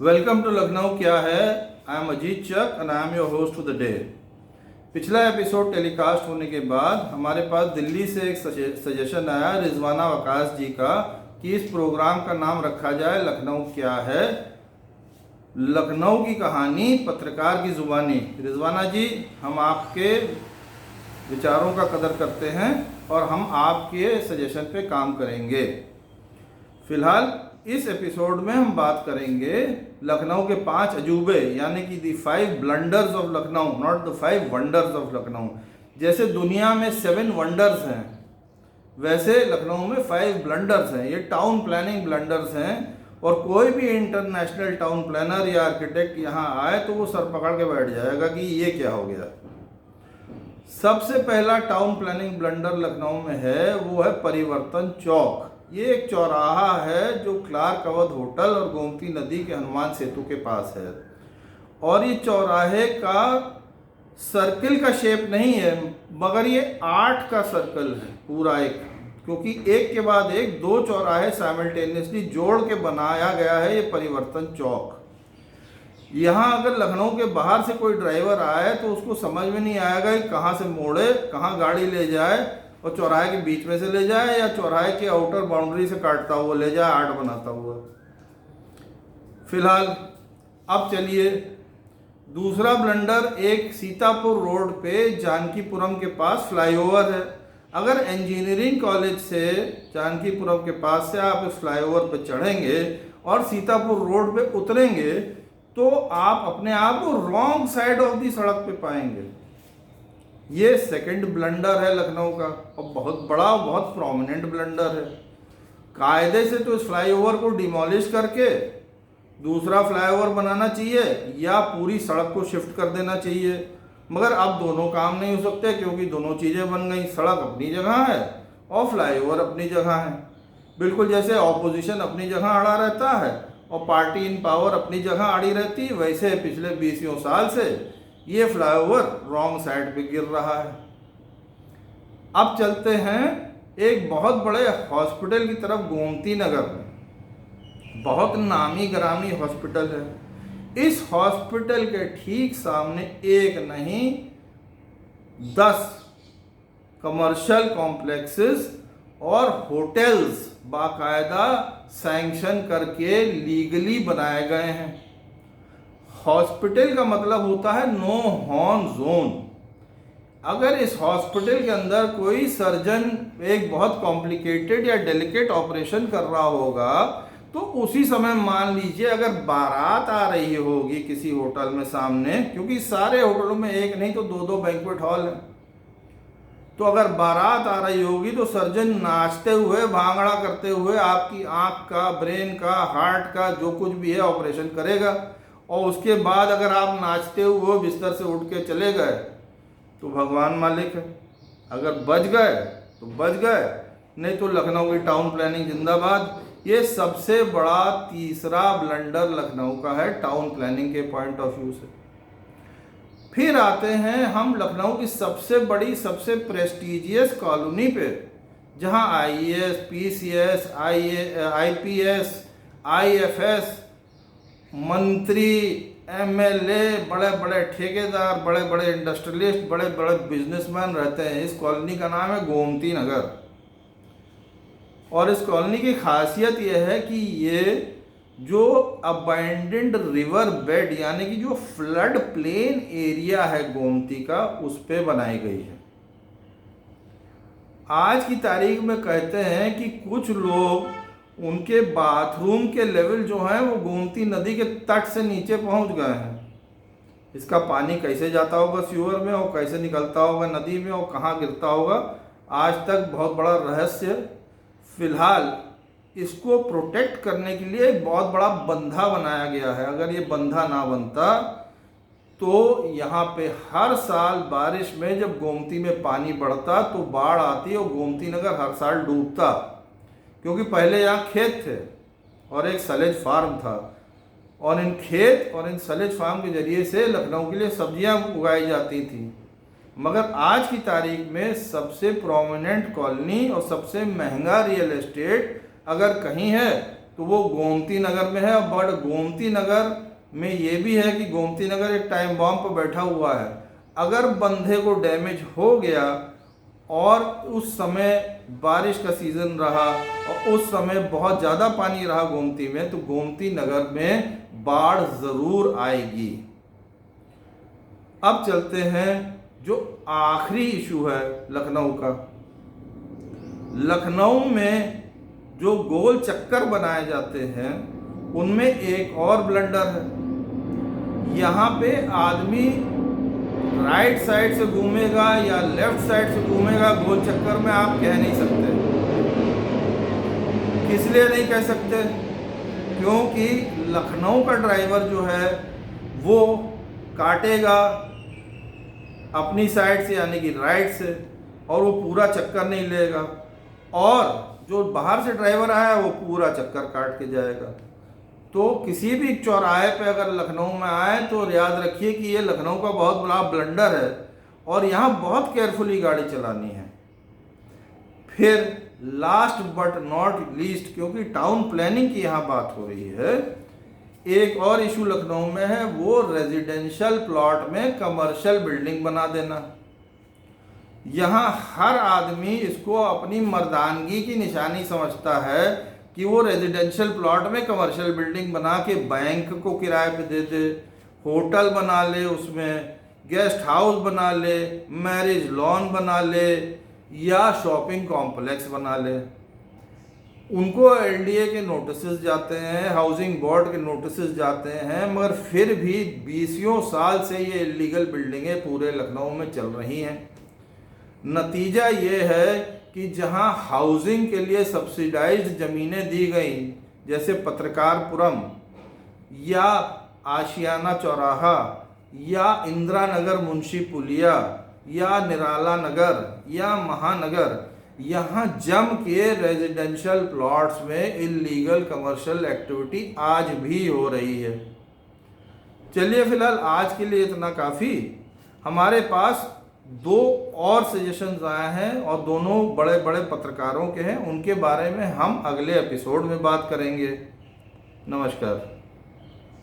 Welcome to Lucknow क्या है। I am Ajit Chuck and I am your host for the day. पिछला episode telecast होने के बाद हमारे पास दिल्ली से एक सजेशन आया रिजवाना वकास जी का कि इस प्रोग्राम का नाम रखा जाए लखनऊ क्या है, लखनऊ की कहानी पत्रकार की जुबानी। रिजवाना जी, हम आपके विचारों का कदर करते हैं और हम आपके सजेशन पे काम करेंगे। फिलहाल इस एपिसोड में हम बात करेंगे लखनऊ के 5 अजूबे, यानी कि दी 5 blunders of Lucknow, not the 5 wonders of Lucknow. जैसे दुनिया में 7 वंडर्स हैं, वैसे लखनऊ में 5 ब्लंडर्स हैं। ये टाउन प्लानिंग ब्लंडर्स हैं और कोई भी इंटरनेशनल टाउन प्लानर या आर्किटेक्ट यहाँ आए तो वो सर पकड़ के बैठ जाएगा कि ये क्या हो गया। सबसे पहला टाउन प्लानिंग ब्लंडर लखनऊ में है, वो है परिवर्तन चौक। ये एक चौराहा है जो क्लार्क अवध होटल और गोमती नदी के हनुमान सेतु के पास है। और ये चौराहे का सर्किल का शेप नहीं है, मगर ये 8 का सर्कल है पूरा एक, क्योंकि एक के बाद एक 2 चौराहे साइमल्टेनियसली जोड़ के बनाया गया है ये परिवर्तन चौक। यहाँ अगर लखनऊ के बाहर से कोई ड्राइवर आए तो उसको समझ में नहीं आएगा कि कहाँ से मोड़े, कहाँ गाड़ी ले जाए और चौराहे के बीच में से ले जाए या चौराहे के आउटर बाउंड्री से काटता हुआ ले जाए, 8 बनाता हुआ। फिलहाल अब चलिए दूसरा ब्लंडर, एक सीतापुर रोड पे जानकीपुरम के पास फ्लाईओवर है। अगर इंजीनियरिंग कॉलेज से जानकीपुरम के पास से आप इस फ्लाईओवर पे चढ़ेंगे और सीतापुर रोड पे उतरेंगे तो आप अपने आप को रॉन्ग साइड ऑफ दी सड़क पे पाएंगे। ये सेकंड ब्लंडर है लखनऊ का और बहुत बड़ा, बहुत प्रोमिनेंट ब्लंडर है। कायदे से तो इस फ्लाईओवर को डिमोलिश करके दूसरा फ्लाईओवर बनाना चाहिए या पूरी सड़क को शिफ्ट कर देना चाहिए, मगर अब दोनों काम नहीं हो सकते क्योंकि दोनों चीज़ें बन गई। सड़क अपनी जगह है और फ्लाईओवर अपनी जगह है। बिल्कुल जैसे ऑपोजिशन अपनी जगह अड़ा रहता है और पार्टी इन पावर अपनी जगह अड़ी रहती है, वैसे पिछले 20 साल से ये फ्लाईओवर रॉन्ग साइड पे गिर रहा है। अब चलते हैं एक बहुत बड़े हॉस्पिटल की तरफ, गोमती नगर में बहुत नामी ग्रामी हॉस्पिटल है। इस हॉस्पिटल के ठीक सामने एक नहीं 10 कमर्शियल कॉम्प्लेक्सेस और होटल्स बाकायदा सैंक्शन करके लीगली बनाए गए हैं। हॉस्पिटल का मतलब होता है नो हॉर्न जोन। अगर इस हॉस्पिटल के अंदर कोई सर्जन एक बहुत कॉम्प्लिकेटेड या डेलिकेट ऑपरेशन कर रहा होगा तो उसी समय मान लीजिए अगर बारात आ रही होगी किसी होटल में सामने, क्योंकि सारे होटलों में एक नहीं तो 2-2 बैंक्वेट हॉल हैं, तो अगर बारात आ रही होगी तो सर्जन नाचते हुए, भांगड़ा करते हुए आपकी आँख का, ब्रेन का, हार्ट का जो कुछ भी है ऑपरेशन करेगा। और उसके बाद अगर आप नाचते हुए बिस्तर से उठ के चले गए तो भगवान मालिक है। अगर बच गए तो बच गए, नहीं तो लखनऊ की टाउन प्लानिंग जिंदाबाद। ये सबसे बड़ा तीसरा ब्लंडर लखनऊ का है टाउन प्लानिंग के पॉइंट ऑफ व्यू से। फिर आते हैं हम लखनऊ की सबसे बड़ी, सबसे प्रेस्टिजियस कॉलोनी पे, जहां आईएएस, पीसीएस, आईपीएस, आईएफएस, मंत्री, एमएलए, बड़े बड़े ठेकेदार, बड़े बड़े इंडस्ट्रियलिस्ट, बड़े बड़े बिजनेसमैन रहते हैं। इस कॉलोनी का नाम है गोमती नगर। और इस कॉलोनी की खासियत यह है कि ये जो अबैंडेंड रिवर बेड, यानी कि जो फ्लड प्लेन एरिया है गोमती का, उस पे बनाई गई है। आज की तारीख में कहते हैं कि कुछ लोग उनके बाथरूम के लेवल जो हैं वो गोमती नदी के तट से नीचे पहुंच गए हैं। इसका पानी कैसे जाता होगा सीवर में और कैसे निकलता होगा नदी में और कहाँ गिरता होगा, आज तक बहुत बड़ा रहस्य। फिलहाल इसको प्रोटेक्ट करने के लिए एक बहुत बड़ा बंधा बनाया गया है। अगर ये बंधा ना बनता तो यहाँ पे हर साल बारिश में जब गोमती में पानी बढ़ता तो बाढ़ आती और गोमती नगर हर साल डूबता, क्योंकि पहले यहाँ खेत थे और एक सलेज फार्म था और इन खेत और इन सलेज फार्म के जरिए से लखनऊ के लिए सब्जियाँ उगाई जाती थी। मगर आज की तारीख में सबसे प्रोमिनेंट कॉलोनी और सबसे महंगा रियल एस्टेट अगर कहीं है तो वो गोमती नगर में है। बट गोमती नगर में ये भी है कि गोमती नगर एक टाइम बॉम्ब पर बैठा हुआ है। अगर बंधे को डैमेज हो गया और उस समय बारिश का सीज़न रहा और उस समय बहुत ज़्यादा पानी रहा गोमती में, तो गोमती नगर में बाढ़ ज़रूर आएगी। अब चलते हैं जो आखिरी इशू है लखनऊ का। लखनऊ में जो गोल चक्कर बनाए जाते हैं उनमें एक और ब्लंडर है। यहाँ पे आदमी राइट साइड से घूमेगा या लेफ्ट साइड से घूमेगा, गोल चक्कर में आप कह नहीं सकते। किस लिए नहीं कह सकते? क्योंकि लखनऊ का ड्राइवर जो है वो काटेगा अपनी साइड से यानी कि राइट से, और वो पूरा चक्कर नहीं लेगा। और जो बाहर से ड्राइवर आया वो पूरा चक्कर काट के जाएगा। तो किसी भी चौराहे पे अगर लखनऊ में आए तो याद रखिए कि ये लखनऊ का बहुत बड़ा ब्लंडर है और यहाँ बहुत केयरफुली गाड़ी चलानी है। फिर लास्ट बट नॉट लीस्ट, क्योंकि टाउन प्लानिंग की यहाँ बात हो रही है, एक और इशू लखनऊ में है, वो रेजिडेंशियल प्लॉट में कमर्शियल बिल्डिंग बना देना। यहाँ हर आदमी इसको अपनी मर्दानगी की निशानी समझता है कि वो रेजिडेंशियल प्लॉट में कमर्शियल बिल्डिंग बना के बैंक को किराए पे दे दे, होटल बना ले, उसमें गेस्ट हाउस बना ले, मैरिज लॉन बना ले या शॉपिंग कॉम्प्लेक्स बना ले। उनको एलडीए के नोटिसेस जाते हैं, हाउसिंग बोर्ड के नोटिसेस जाते हैं, मगर फिर भी 20 साल से ये इलीगल बिल्डिंगें पूरे लखनऊ में चल रही हैं। नतीजा ये है कि जहां हाउसिंग के लिए सब्सिडाइज्ड ज़मीनें दी गई, जैसे पत्रकारपुरम या आशियाना चौराहा या इंदिरा नगर मुंशी पुलिया या निराला नगर या महानगर, यहाँ जम के रेजिडेंशियल प्लॉट्स में इलीगल कमर्शियल एक्टिविटी आज भी हो रही है। चलिए फिलहाल आज के लिए इतना काफ़ी। हमारे पास 2 और सजेशंस आए हैं और दोनों बड़े बड़े पत्रकारों के हैं, उनके बारे में हम अगले एपिसोड में बात करेंगे। नमस्कार।